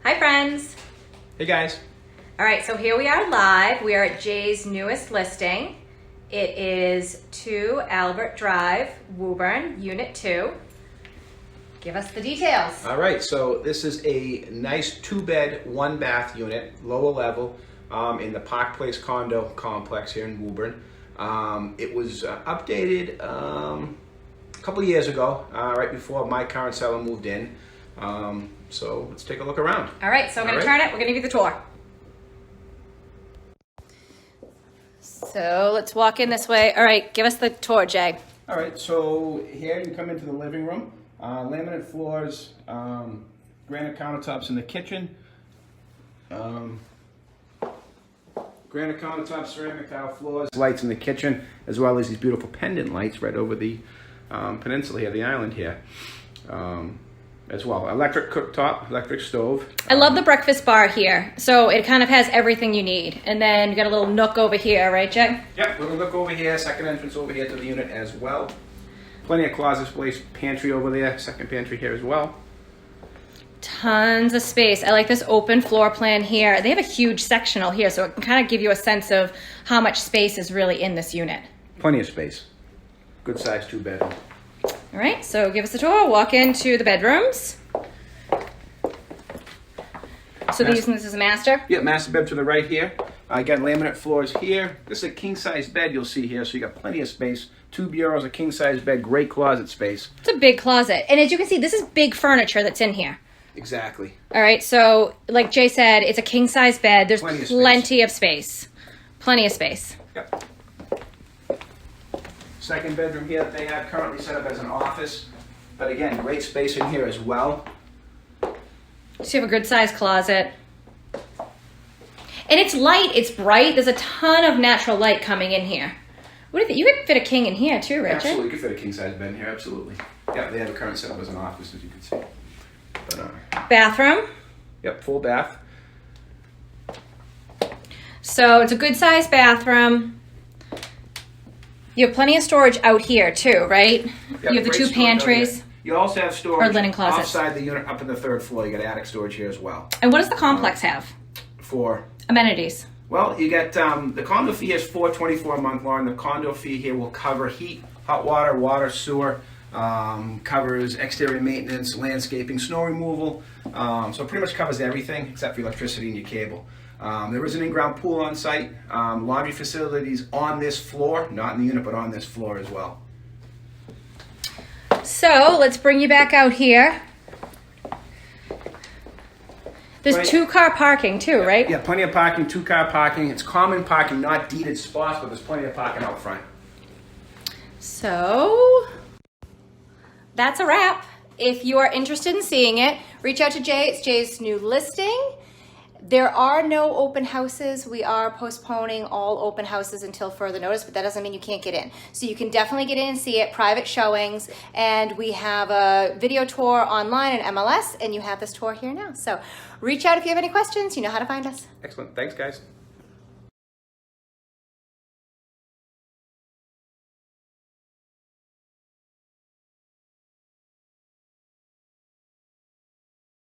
Hi friends. Hey guys. All right, so here we are live. We are at Jay's newest listing. It is 2 Albert Drive, Woburn, Unit 2. Give us the details. All right, so this is a nice 2-bed, 1-bath unit, lower level, in the Park Place condo complex here in Woburn. It was updated a couple of years ago, right before my current seller moved in. So let's take a look around. All right, so I'm going to turn it. We're going to give you the tour. So let's walk in this way. All right, give us the tour, Jay. All right, so here you come into the living room. Laminate floors, granite countertops in the kitchen. Granite countertops, ceramic tile floors. Lights in the kitchen, as well as these beautiful pendant lights right over the peninsula here, the island here. As well, electric cooktop, electric stove. I love the breakfast bar here. So it kind of has everything you need. And then you got a little nook over here, right, Jay? Yep, little nook over here, second entrance over here to the unit as well. Plenty of closet space, pantry over there, second pantry here as well. Tons of space. I like this open floor plan here. They have a huge sectional here, so it can kind of give you a sense of how much space is really in this unit. Plenty of space. Good size 2-bedroom. All right, so give us a tour. Walk into the bedrooms. So they're using this as a master? Yeah, master bed to the right here. I got laminate floors here. This is a king-size bed you'll see here, so you got plenty of space. 2 bureaus, a king-size bed, great closet space. It's a big closet. And as you can see, this is big furniture that's in here. Exactly. All right, so like Jay said, it's a king-size bed. There's plenty of space. Plenty of space. Yep. Second bedroom here that they have currently set up as an office. But again, great space in here as well. So you have a good-sized closet. And it's light, it's bright. There's a ton of natural light coming in here. What do you think? You could fit a king in here too, Richard. Absolutely, you could fit a king-size bed in here, absolutely. Yeah, they have a current setup as an office, as you can see. But, bathroom. Yep, full bath. So it's a good-sized bathroom. You have plenty of storage out here too, right? Yep, you have the 2 pantries. You also have storage or linen closets outside the unit up in the 3rd floor. You got attic storage here as well. And what does the complex have? For amenities. Well, you get the condo fee is $424 a month long. The condo fee here will cover heat, hot water, water, sewer, covers exterior maintenance, landscaping, snow removal. So it pretty much covers everything except for electricity and your cable. There is an in-ground pool on site. Laundry facilities on this floor, not in the unit, but on this floor as well. So let's bring you back out here. There's 2-car parking too, right? Yeah, plenty of parking, 2-car parking. It's common parking, not deeded spots, but there's plenty of parking out front. So that's a wrap. If you are interested in seeing it, reach out to Jay. It's Jay's new listing. There are no open houses. We are postponing all open houses until further notice, but that doesn't mean you can't get in. So you can definitely get in and see it, private showings, and we have a video tour online and MLS, and you have this tour here now. So reach out if you have any questions. You know how to find us. Excellent. Thanks, guys.